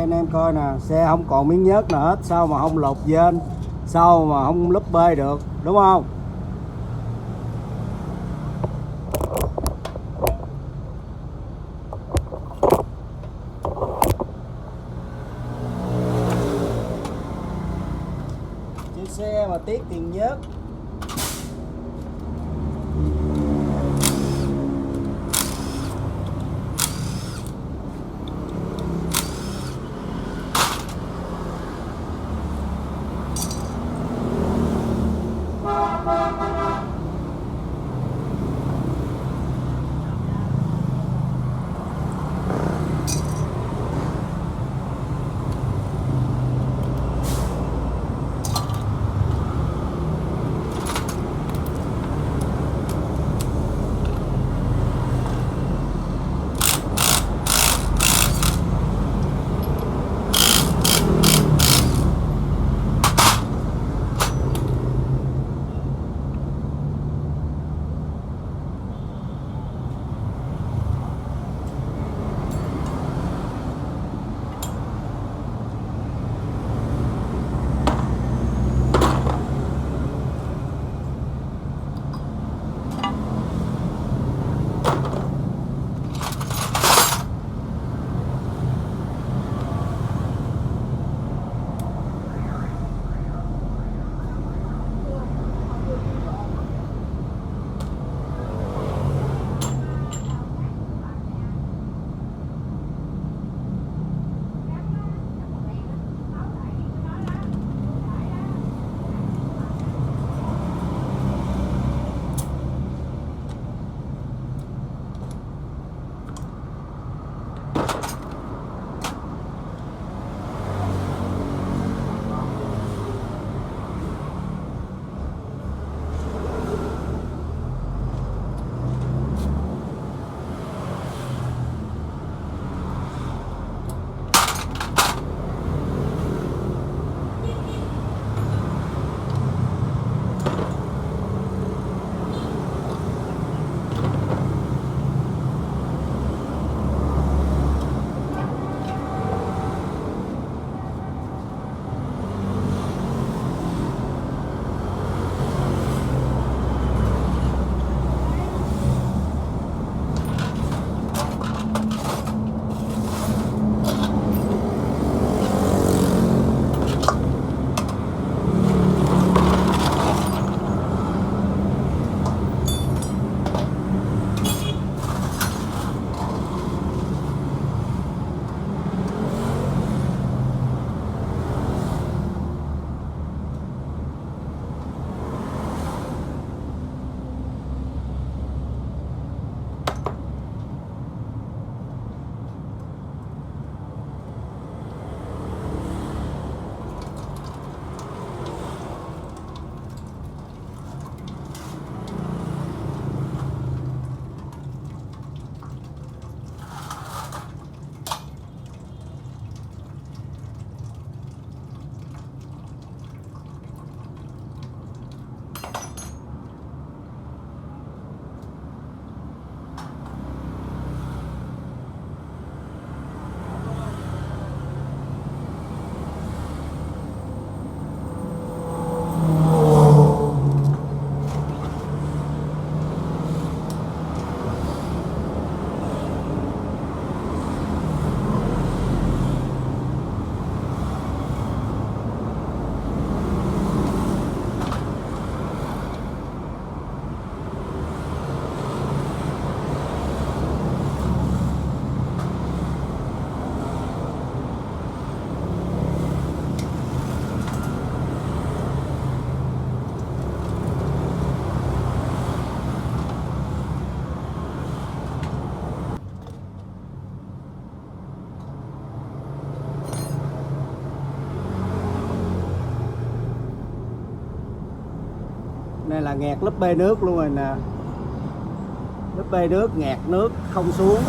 anh em coi nè, xe không còn miếng nhớt nào hết, sao mà không lột vên, sao mà không lúp bê được, đúng không? Chiếc xe mà tiếc tiền nhớt. Đây là nghẹt lớp bê nước luôn rồi nè, lớp bê nước nghẹt nước không xuống.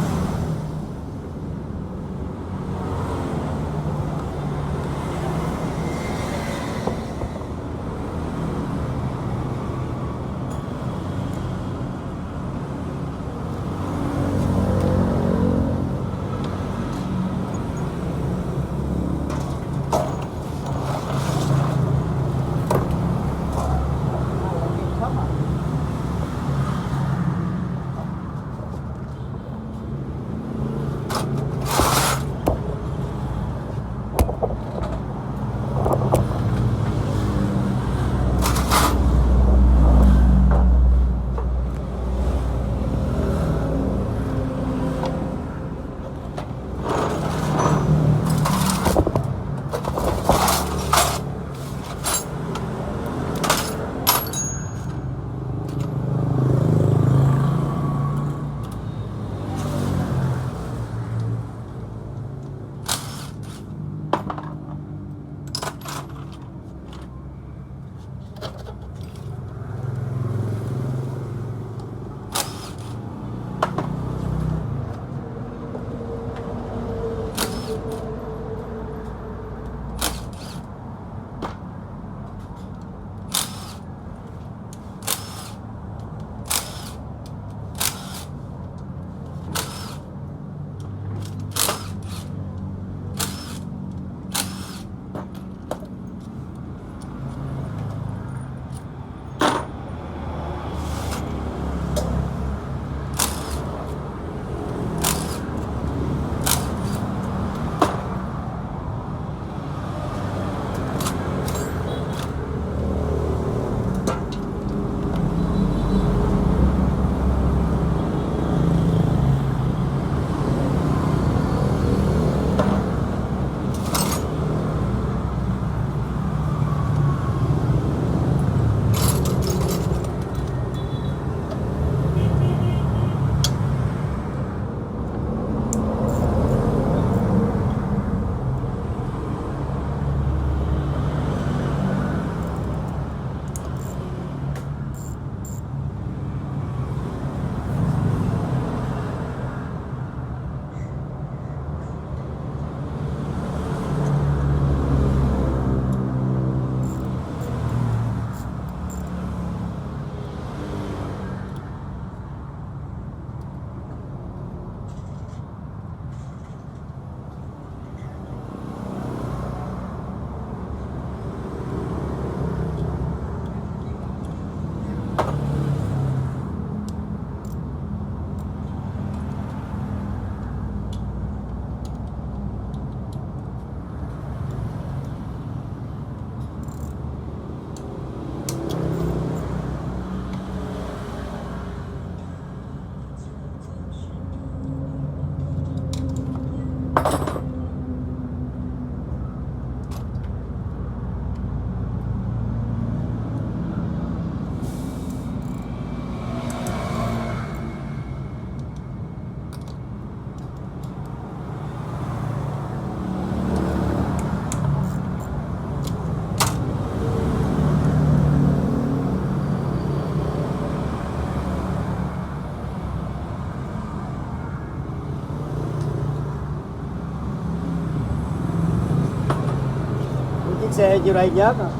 Xe vô đây nhớt à.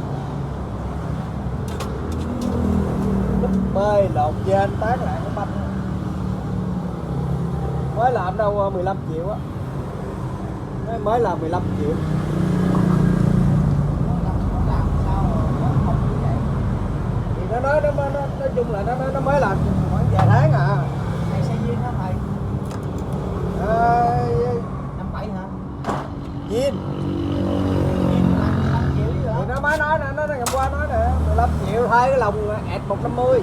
Lúc bơi lột trên tán lại cái banh mới làm đâu 15 triệu á, mới làm 15 triệu. Thì nó nói chung là nó mới làm khoảng vài tháng à. Này xe duyên hả thầy? Năm bảy hả? Duyên thì nó mới nói nó ngày qua nói nè 15 triệu hai cái lồng ẹt 150.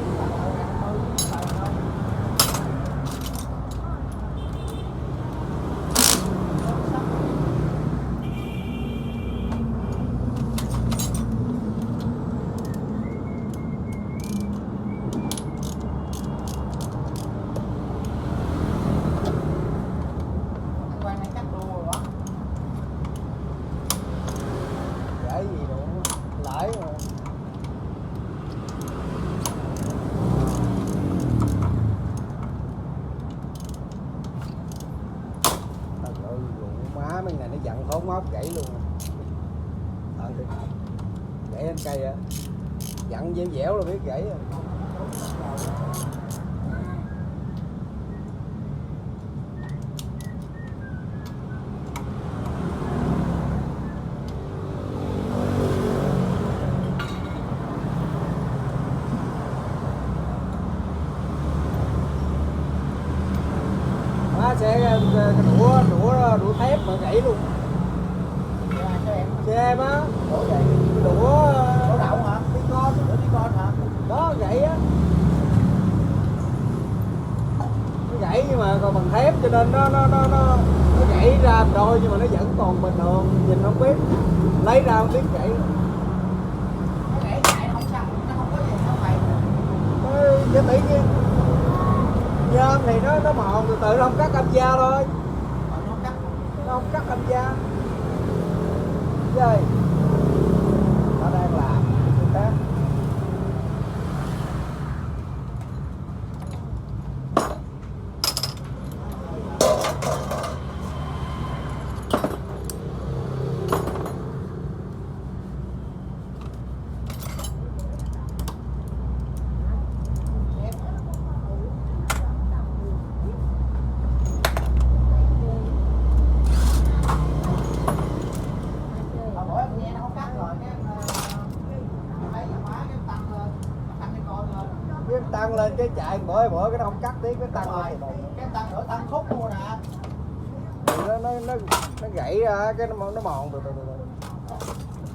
Mấy này nó dặn thốn móc gãy luôn. Gãy anh cây á, dặn dẻo dẻo là biết gãy rồi. Xe đũa thép mà gãy luôn. Xe em á, đũa đậu hả? Đi con hả? đó gãy á, nó gãy nhưng mà còn bằng thép cho nên nó gãy ra rồi nhưng mà nó vẫn còn bình thường, nhìn không biết, lấy ra không biết gãy. Nó gãy chạy không sao, nó không có gì đâu mày. Chứ tự nhiên nhôm thì nó mòn từ từ, nó không cắt âm da thôi, nó không cắt âm da. Chơi nó đang làm công tác. lên cái chạy bữa cái nó không cắt tiếng cái tăng Rồi, lên từ từ. cái tăng nữa tăng khúc luôn nè. Nó gãy ra cái nó mòn từ từ.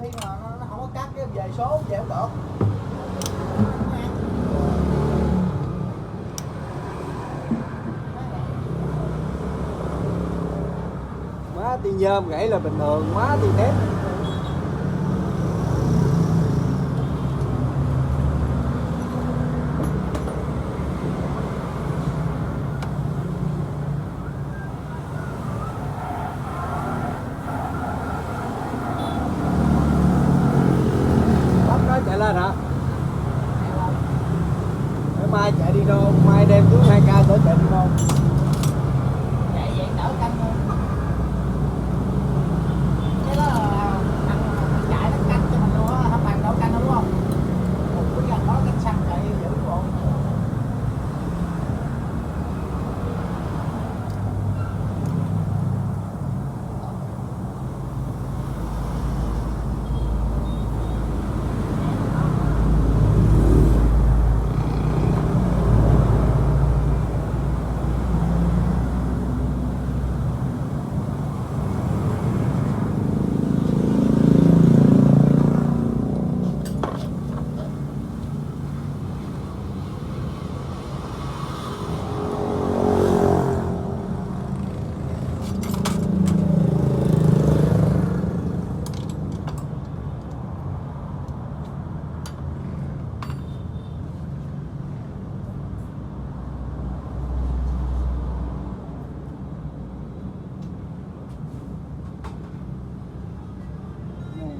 Khi mà nó không có cắt cái về số về không được. Má ti nhôm gãy là bình thường, má ti thép nó chạy lên hả? Ngày mai chạy đi đâu? Mai đem xuống 2K tới chạy đi đâu? Chạy vậy đỡ canh luôn. Cái đó là thằng chạy nó canh cho mình luôn á, không bằng đâu canh đâu đúng không? Bây giờ có canh xăng chạy giữ bộ.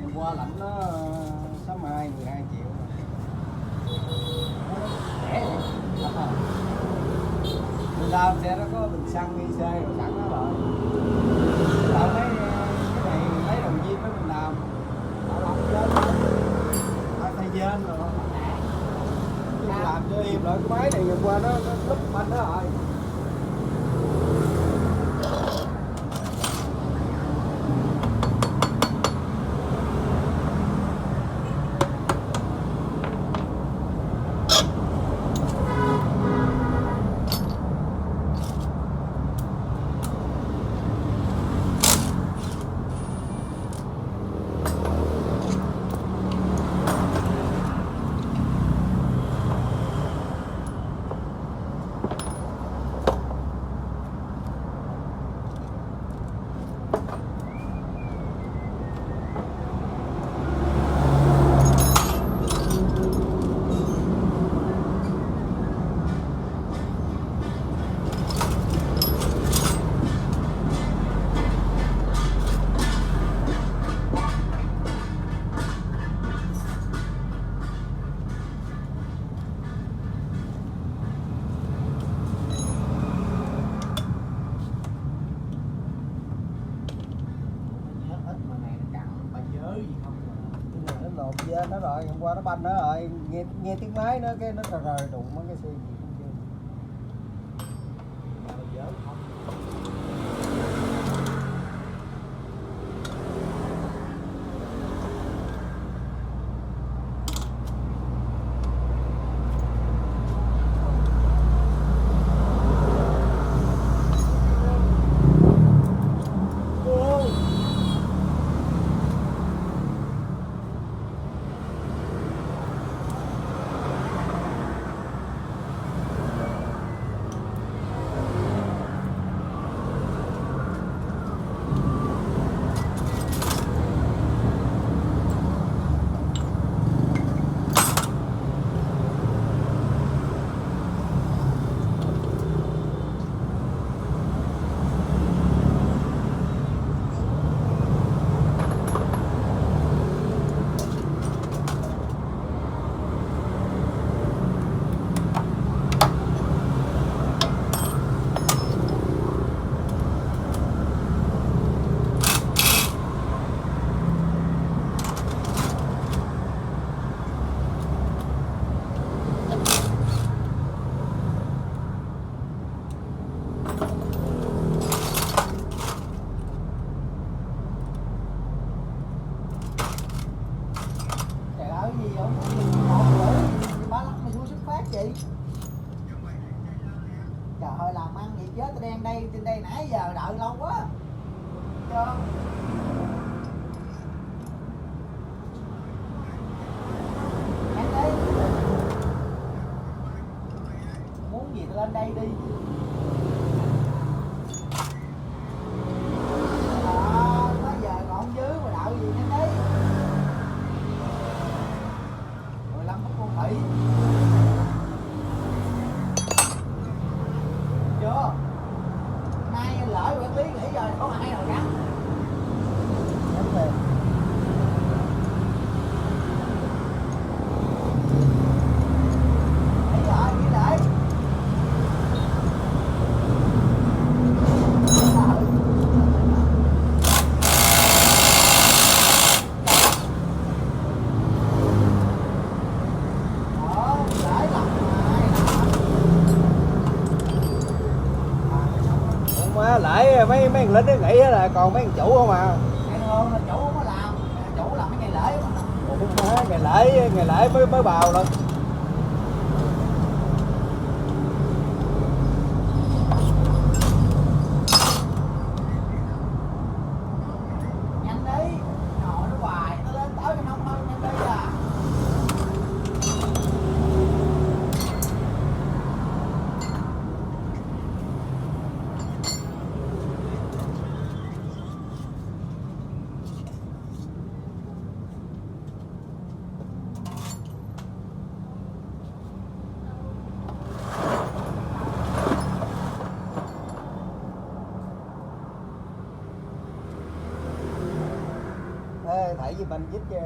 Hôm qua lãnh nó sáng mai 12 triệu Rẻ vậy. mình làm xe nó có bình xăng nghi xe rồi sẵn đó rồi làm mấy cái này lấy đồng viên mới mình làm làm trên thay dên rồi nhưng làm cho im lại cái máy này hôm qua nó lúp banh đó rồi. Lột dê nó rồi, hôm qua nó banh nó rồi, nghe tiếng máy nó cái nó rời đụng mấy cái xe gì cũng chưa. đây nãy giờ đợi lâu quá. Chưa. Nhanh đi. Muốn gì thì lên đây đi. Tới giờ còn dưới mà đợi gì nhanh đi. 15 phút con Thủy. Chưa. Nay lỡ quản lý nghỉ rồi không ai nào gắn. Đúng rồi. Nghỉ rồi, nghỉ lại. Má lại mấy thằng lính nó nghỉ hết rồi, còn mấy thằng chủ không à. Ngày thường là chủ không có làm, chủ làm mấy ngày lễ mà. Ủa má, ngày lễ mới bào lên. Nhanh đi, nội nó hoài, nó lên tới cái nông hơn nhanh đi à. Ê, thảy với banh dít chứ.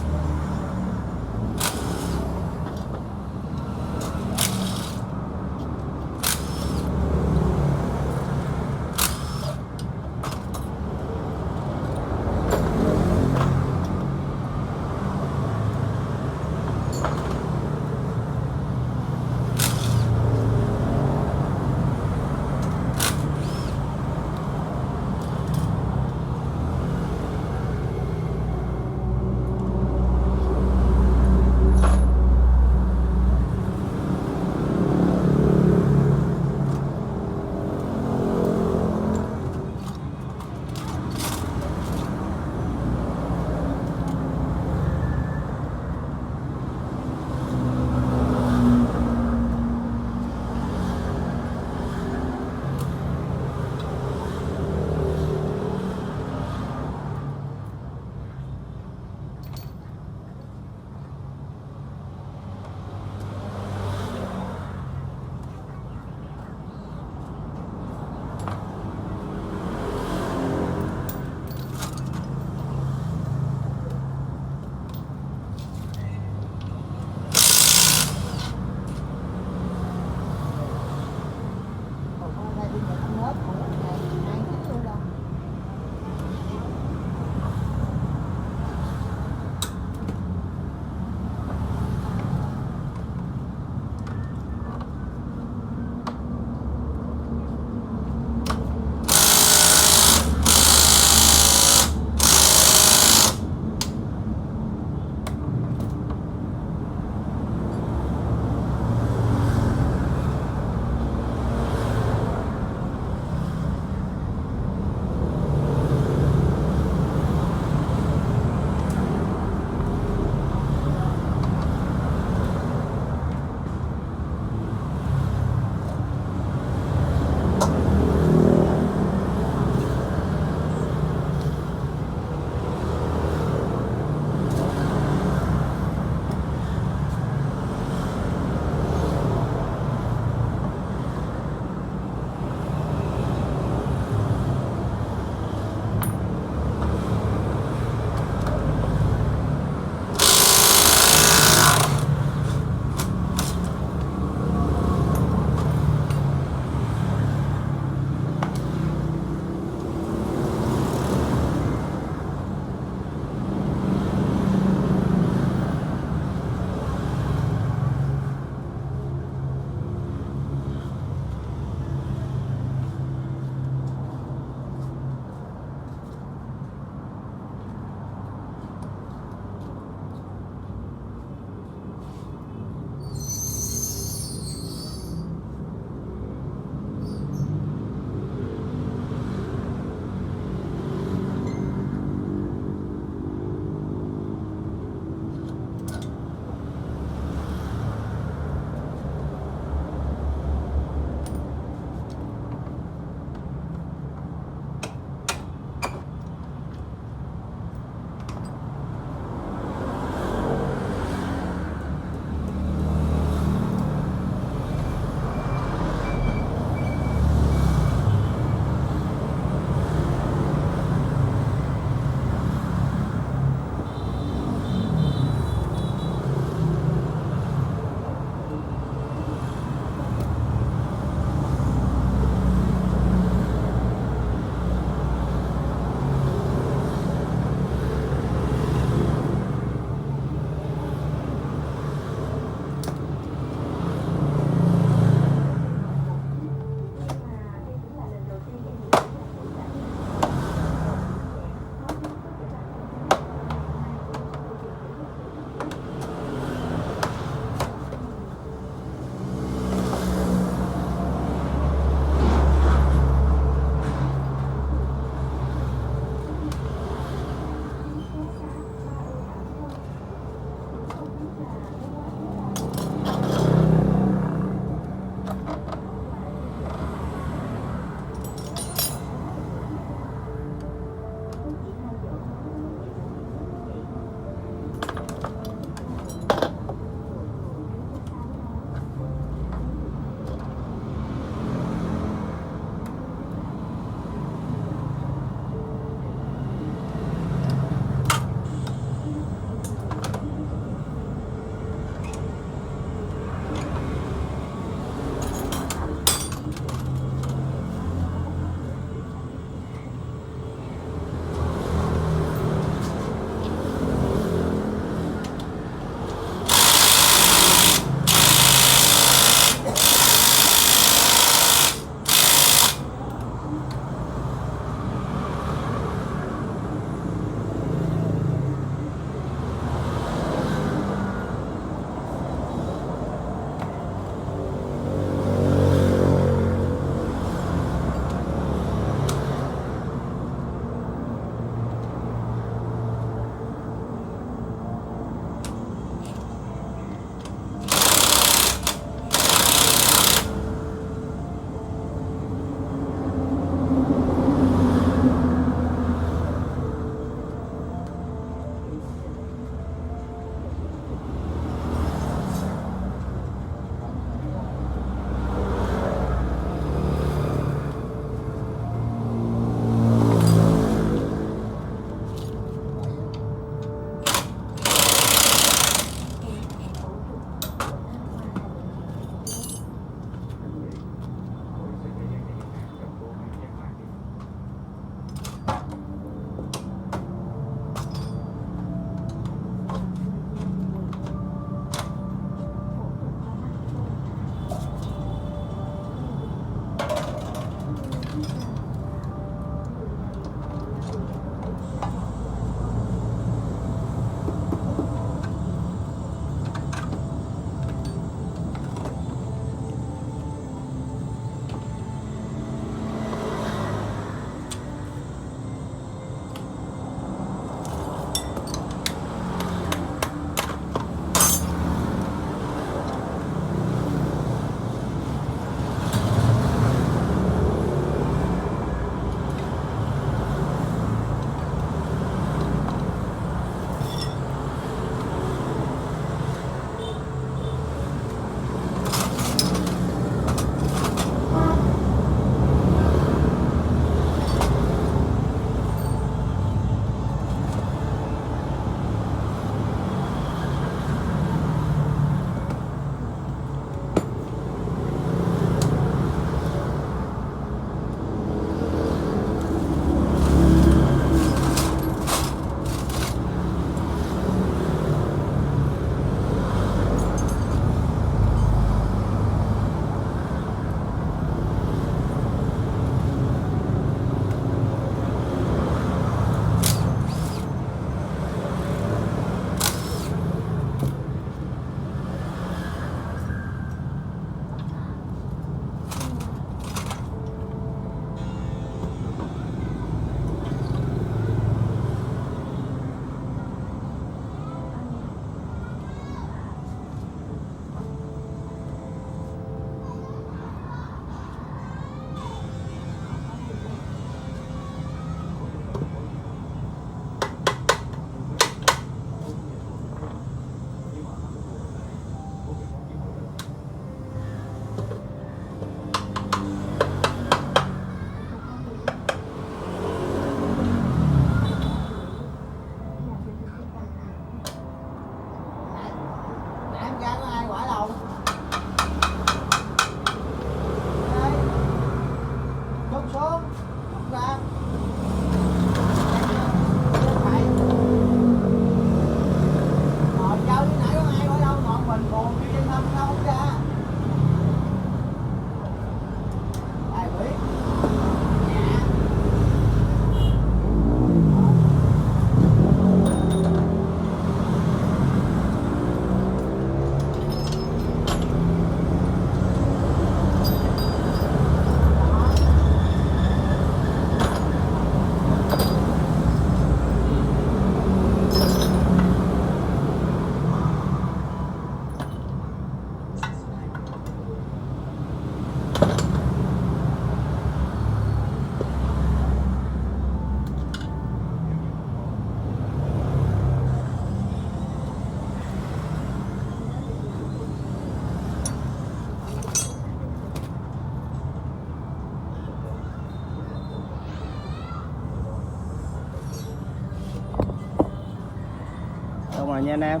rồi nha anh em.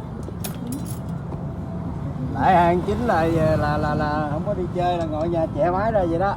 Lại hàng chính là không có đi chơi, là ngồi nhà trẻ máy ra vậy đó.